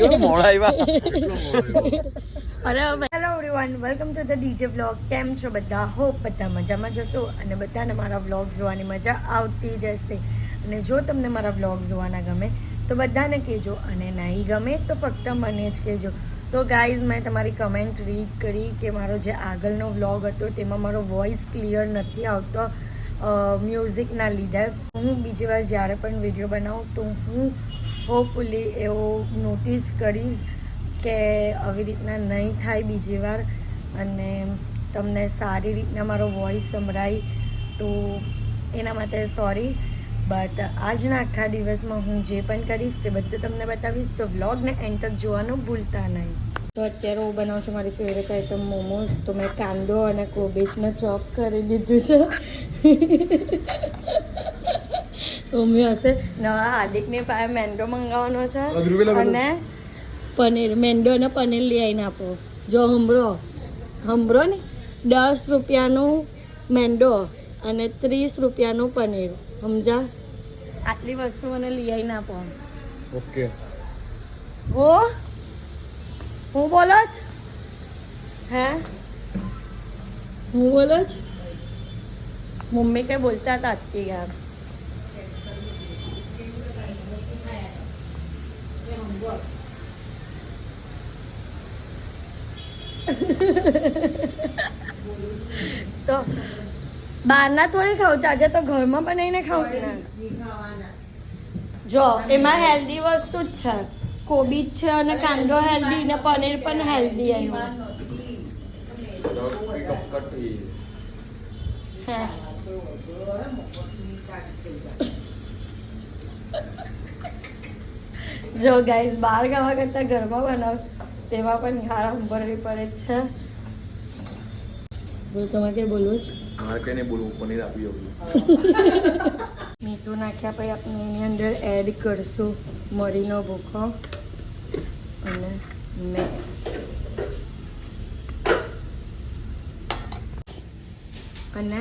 Hello everyone, welcome to the DJ vlog. કેમ છો બધા? હોપ બધા મજામાં જશો અને બધાને મારા વ્લોગ જોવાની મજા આવતી જશે. અને જો તમને મારા વ્લોગ જોવાના ગમે તો બધાને કહેજો, અને નહીં ગમે તો ફક્ત મને જ કહેજો. તો ગાઈઝ, મેં તમારી કમેન્ટ રીડ કરી કે મારો જે આગળનો વ્લોગ હતો તેમાં મારો વોઇસ ક્લિયર નથી આવતો મ્યુઝિકના લીધે. હું બીજી વાર જ્યારે પણ વિડીયો બનાવું તો હું હોપફુલી એવો નોટિસ કરીશ કે આવી રીતના નહીં થાય બીજી વાર, અને તમને સારી રીતના મારો વોઇસ સંભળાય. તો એના માટે સોરી, બટ આજના આખા દિવસમાં હું જે પણ કરીશ તે બધું તમને બતાવીશ. તો વ્લોગને એન્ડ તક જોવાનું ભૂલતા નહીં. તો અત્યારે હું બનાવું છું મારી ફેવરેટ આઈટમ મોમોઝ. તો મેં કાંદો અને કોબીજને ચોપ કરી દીધું છે. મમ્મી હશે નવા હાર્દિકની પાસે મેંદો મંગાવવાનો છે અને પનીર, મેંદો અને પનીર લઈ આવીને આપો. જો હંભળો ને, 10 રૂપિયાનું મેંદો અને 30 રૂપિયાનું પનીર, સમજા? આટલી વસ્તુ મને લઈ આવીને આપો. ઓકે. હું બોલો જ હે હું બોલો જ મમ્મી કઈ બોલતા હતા અટકી ગયા. તો બહારના થોડી ખાવું, આજે તો ઘરમાં બનાવીને ખાવું ને. જો એમાં હેલ્ધી વસ્તુ જ છે, કોબીજ છે અને કાંદો હેલ્ધી ને પનીર પણ હેલ્ધી આવ્યું. જો ગાઈઝ, બહાર ખાવા કરતા ઘરમાં બનાવ તેમાં પણ ખારા ભરવી પડે જ છે. બોલ, તમારે કઈ બોલવું જ? મારે કઈ નહીં બોલવું, પનીર આપી દઉં. મીઠું નાખ્યા પછી આપણે એની અંદર એડ કરશું મરીનો ભૂકો અને મિક્સ. અને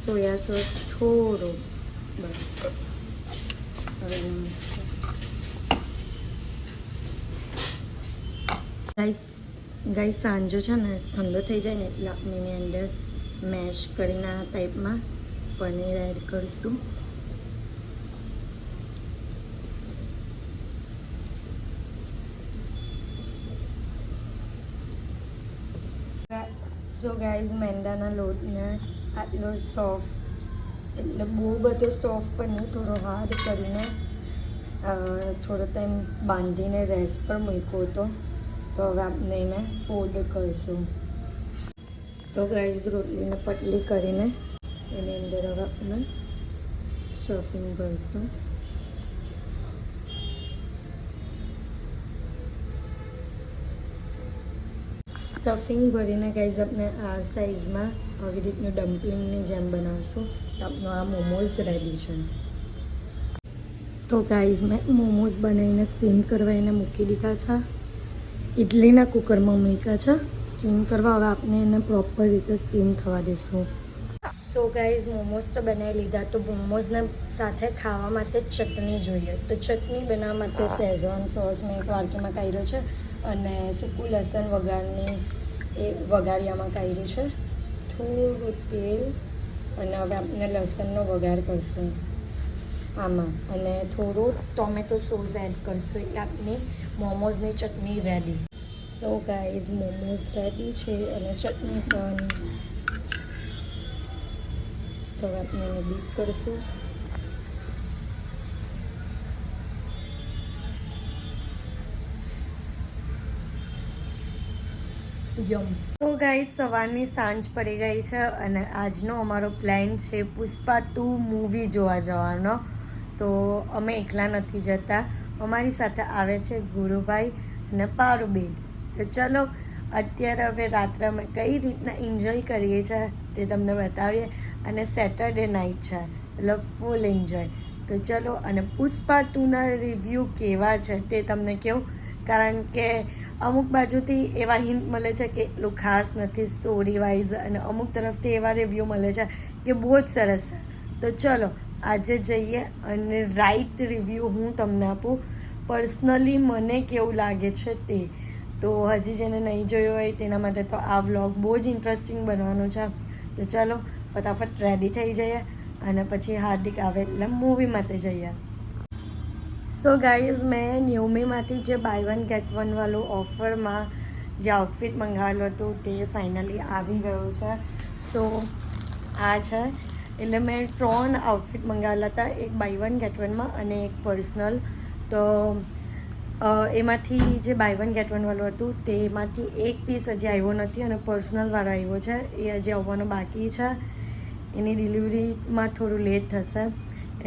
સોયા સોસ થોડું, બસ. ગાઈસ, સાંજો છે ને ઠંડો થઈ જાય ને એટલે આપણે એની અંદર મેશ કરીને આ ટાઈપમાં પનીર એડ કરીશું. સો ગાઈઝ, મેંદાના લોટને આટલો સોફ્ટ, એટલે બહુ બધો સોફ્ટ પણ નહીં, થોડો હાર્ડ કરીને થોડો ટાઈમ બાંધીને રેસ્ટ પર મૂક્યો હતો. તો હવે આપણે એને ફોલ્ડ કરીશું. તો ગાઈઝ, રોટલીને પતલી કરીને એની અંદર હવે આપણે સ્ટફિંગ કરીશું. સ્ટફિંગ ભરીને ગાઈઝ આપણે આ સાઈઝમાં આવી રીતનું ડમ્પલિંગની જેમ બનાવશું. તો આપણું આ મોમોઝ રેડી છે. તો ગાઈઝ, મેં મોમોઝ બનાવીને સ્ટીમ કરવા એને મૂકી દીધા છે. ઇડલીના કુકરમાં મૂક્યા છે સ્ટીમ કરવા. હવે આપણે એને પ્રોપર રીતે સ્ટીમ થવા દઈશું. સો ગાઈઝ, મોમોઝ તો બનાવી લીધા. તો મોમોઝને સાથે ખાવા માટે ચટણી જોઈએ. તો ચટણી બનાવવા માટે શેઝવાન સોસ મેં એક વાડકીમાં કાઢ્યો છે અને સૂકું લસણ વઘારિયામાં કાઢ્યું છે. થોડું તેલ અને હવે આપણે લસણનો વઘાર કરશું આમાં, અને થોડું ટોમેટો સોસ એડ કરશું એટલે આપણી મોમોઝની ચટણી રેડી. તો ગાઈઝ, મોમોઝ રેડી છે અને ચટણી પણ. તો આપણે એને ડીપ કરીશું. તો ગાઈઝ, સવારની સાંજ પડી ગઈ છે અને આજનો અમારો પ્લાન છે પુષ્પા 2 મૂવી જોવા જવાનો. તો અમે એકલા નથી જતા, અમારી સાથે આવે છે ગુરુભાઈ અને પારુબેન. તો ચલો અત્યારે હવે રાત્રે અમે કઈ રીતના એન્જોય કરીએ છીએ તે તમને બતાવીએ. અને સેટરડે નાઇટ છે એટલે ફૂલ એન્જોય. તો ચલો, અને પુષ્પા 2ના રિવ્યૂ કેવા છે તે તમને કહું, કારણ કે અમુક બાજુથી એવા હિન્ટ મળે છે કે એટલું ખાસ નથી સ્ટોરી વાઇઝ, અને અમુક તરફથી એવા રિવ્યૂ મળે છે કે બહુ જ સરસ છે. તો ચલો આજે જઈએ અને રાઈટ રિવ્યૂ હું તમને આપું. પર્સનલી મને કેવું લાગે છે તે. તો હજી જેને નહીં જોયો હોય તેના માટે તો આ વ્લોગ બહુ જ ઇન્ટરેસ્ટિંગ બનવાનો છે. તો ચાલો ફટાફટ રેડી થઈ જઈએ અને પછી હાર્દિક આવે એટલે મૂવી માટે જઈએ. સો ગાઈઝ મેં ન્યુમીમાંથી જે બાય વન ગેટ વન વાળું ઓફરમાં જે આઉટફિટ મંગાવેલું હતું તે ફાઇનલી આવી ગયું છે. સો આ છે, એટલે મેં 3 આઉટફિટ મંગાવેલા હતા, એક બાય વન ગેટ વનમાં અને એક પર્સનલ. તો એમાંથી જે બાય વન ગેટ વન વાળું હતું તેમાંથી એક પીસ હજી આવ્યો નથી અને પર્સનલ વાળો આવ્યો છે, એ હજી આવવાનો બાકી છે. એની ડિલિવરીમાં થોડું લેટ થશે,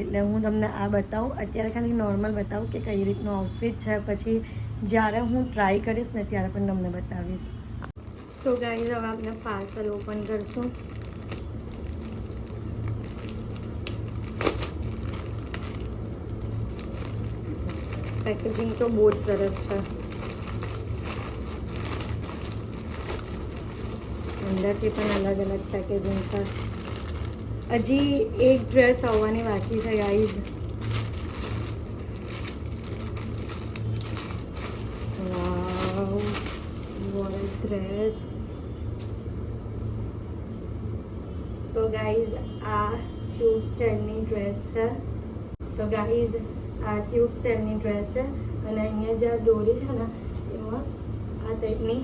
એટલે હું તમને આ બતાવું. અત્યારે ખાલી નોર્મલ બતાવું કે કઈ રીતનું આઉટફિટ છે, પછી જ્યારે હું ટ્રાય કરીશ ને ત્યારે પણ તમને બતાવીશ. તો ગાઈઝ હવે આપણે પાર્સલ ઓપન કરશું. પેકેજિંગ તો બહુ જ સરસ છે. અંદરથી પણ અલગ અલગ પેકેજિંગ છે. હજી એક ડ્રેસ આવવાની બાકી છે guys. Wow, what a dress. તો ગાઈઝ આ ટ્યુબ સ્ટાઇલની ડ્રેસ છે. તો ગાઈઝ આ ટ્યુબ સ્ટાઇલની ડ્રેસ છે અને અહીંયા જે આ દોરી છે ને એમાં આ ટાઈપની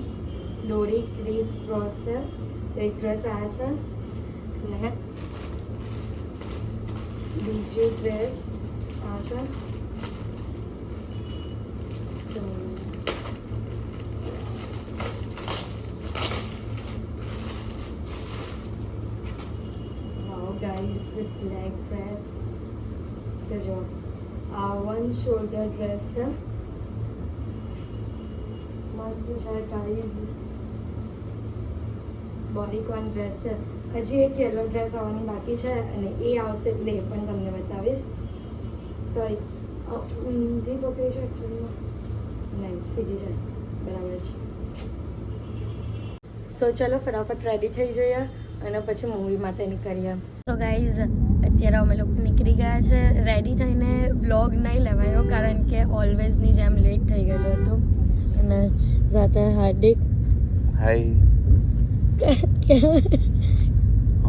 દોરી ક્રીઝ ક્રોસ છે. તો એક ડ્રેસ આ છે અને બીજી ડ્રેસ આ છે. તો વાવ ગાઈઝ, વિથ બ્લેક ડ્રેસ છે. જો આ 1 શોલ્ડર ડ્રેસ છે, મસ્ત છે ગાઈઝ. બોડીકોન ડ્રેસ છે. હજી એક યલો ડ્રેસ આવવાની બાકી છે અને એ આવશે એટલે એ પણ તમને બતાવીશ. સોરી, ઊંધી પકડી છે એકચ્યુઅલીમાં, નહીં સીધી છે, બરાબર છે. સો ચલો ફટાફટ રેડી થઈ જઈએ અને પછી મૂવી માટે નીકળીએ. તો ગાઈઝ અત્યારે અમે લોકો નીકળી ગયા છે. રેડી થઈને વ્લોગ નહીં લેવાયો કારણ કે ઓલવેઝની જેમ લેટ થઈ ગયેલું હતું. અને સાથે હાર્દિક હાય.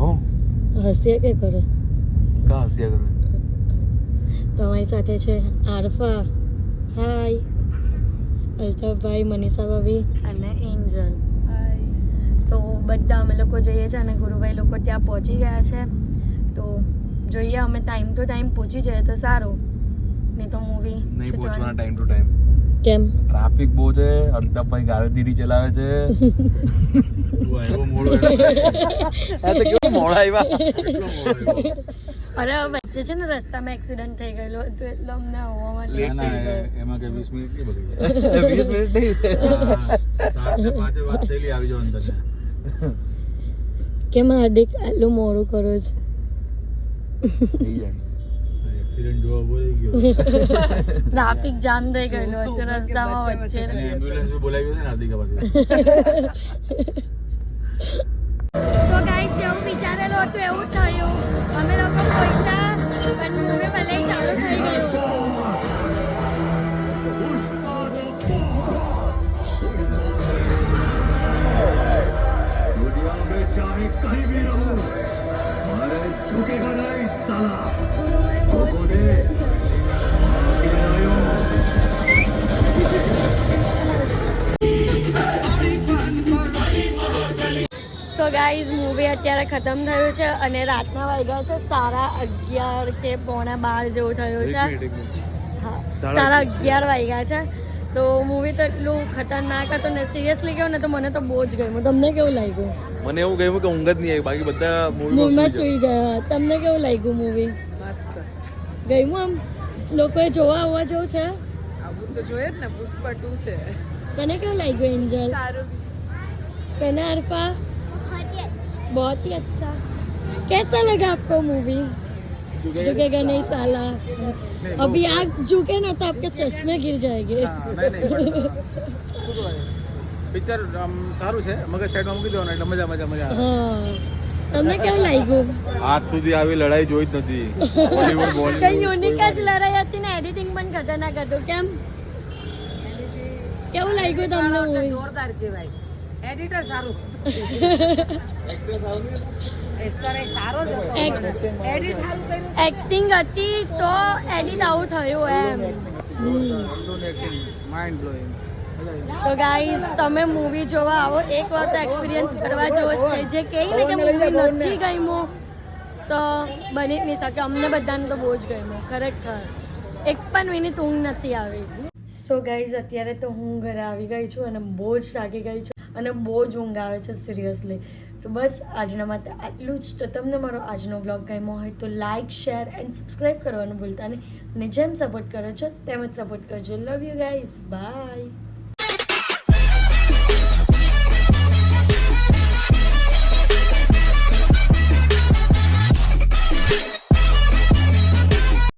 હો હસ્યા કે કરે કા હસ્યા કરે. તો અમારી સાથે છે આરફા, હાય, અલ્તાફભાઈ, મનીષા ભાભી અને એન્જલ. તો બધા અમે લોકો જઈએ છીએ અને ગુરુભાઈ લોકો ત્યાં પહોંચી ગયા છે. તો જોઈએ અમે ટાઈમ ટુ ટાઈમ પહોંચી જઈએ તો સારું, નહીં તો મૂવી નહીં પહોંચવાના ટાઈમ ટુ ટાઈમ. કેમ? ટ્રાફિક બહુ છે. અલ્તાફભાઈ ગાડી ધીરી ચલાવે છે. અરે વચ્ચે છે ને રસ્તામાં એક્સિડન્ટ થઈ ગયેલો હતો એટલે અમને આવવામાં લેટ થઈ ગયો. એમાં કે 20 મિનિટ કે બધી 20 મિનિટ નહીં, 7:05 વાત થયેલી. આવી જાવ અંદર. કેમ હાર્દિક આટલું મોડું કરો છો? એક્સિડન્ટ જોવા બોલી ગયો. ટ્રાફિક જામ થઈ ગયેલો હતો રસ્તામાં વચ્ચે. એમ્બ્યુલન્સ બી બોલાવી છે ને હાર્દિક પાસે. સો ગાઈસ એવું વિચારેલું હતું એવું થયું. અમે લોકો પહોંચ્યા પણ મૂવી ભલે ચાલુ થઈ ગયું. दुनिया में चाहे कहीं भी रहूं, मैं झुकेगा नहीं साला. कोको ने आगे आयो. સો ગાઈઝ મૂવી અત્યારે ખતમ થયું છે અને રાતના વાગ્યા છે 11:30 કે 11:45 જેવું થયું છે. હા, 11:30 વાગ્યા છે. તો મૂવી તો એટલું ખતરનાક હતું ને, સિરિયસલી કહું ને તો મને તો બહુ જ ગમ્યું. તમને કેવું લાગ્યું? મને એવું કહ્યું કે ઊંઘ જ નહીં આવી, બાકી બધા મૂવીમાં સુઈ જાય. તમને કેવું લાગ્યું મૂવી? મસ્ત. ગમ્યું? આમ લોકોએ જોવા આવવા જેવું છે? આવું તો જોઈએ જ ને, પુષ્પા 2 છે. તને કેવું લાગ્યું એન્જલ? સારું. तने अरफा बहुत ही अच्छा. कैसा लगा आपको मूवी? झुकेगा नहीं साला. अभी आग झुके ना तो आपके चश्मे गिर जाएंगे. પિક્ચર સારું છે, મગજ સાઈડમાં મૂકી દેવાનું એટલે મજા મજા મજા આવે. હા, તમને કેવું લાગ્યું? આજ સુધી આવી લડાઈ જોઈ જ નથી. બોલીવુડ કઈ યુનિક જ લડાઈ હતી ને, એડિટિંગ પણ ખતરનાક હતું. કેમ? કેવું લાગ્યું તમને મૂવી? જોરદાર કહેવાય. એડિટર સારું એક્ટ્રેસ આવી એક્ટર એ સારો જ હતો Act- પણ એડિટ સારું કર્યું. એક્ટિંગ હતી તો એડિટ આવું થયું એમ. Mind blowing. તો ગાઈઝ તમે મૂવી જોવા આવો, એક વાર તો એક્સપિરિયન્સ કરવા જેવો જ છે. જે કહે ને કે મૂવી નથી ગમ્યું તો બની જ નહીં શકે. અમને બધાને તો બહુ જ ગમ્યું ખરેખર. એક પણ મિનિટ ઊંઘ નથી આવી. સો ગાઈઝ અત્યારે તો હું ઘરે આવી ગઈ છું અને બહુ જ થાકી ગઈ છું અને બહુ જ ઊંઘ આવે છે સિરિયસલી. તો બસ આજના માટે આટલું જ. તો તમને મારો આજનો બ્લોગ ગમ્યો હોય તો લાઇક, શેર એન્ડ સબસ્ક્રાઈબ કરવાનું ભૂલતા નહીં. અને જેમ સપોર્ટ કરો છો તેમ જ સપોર્ટ કરજો. Love you guys, by.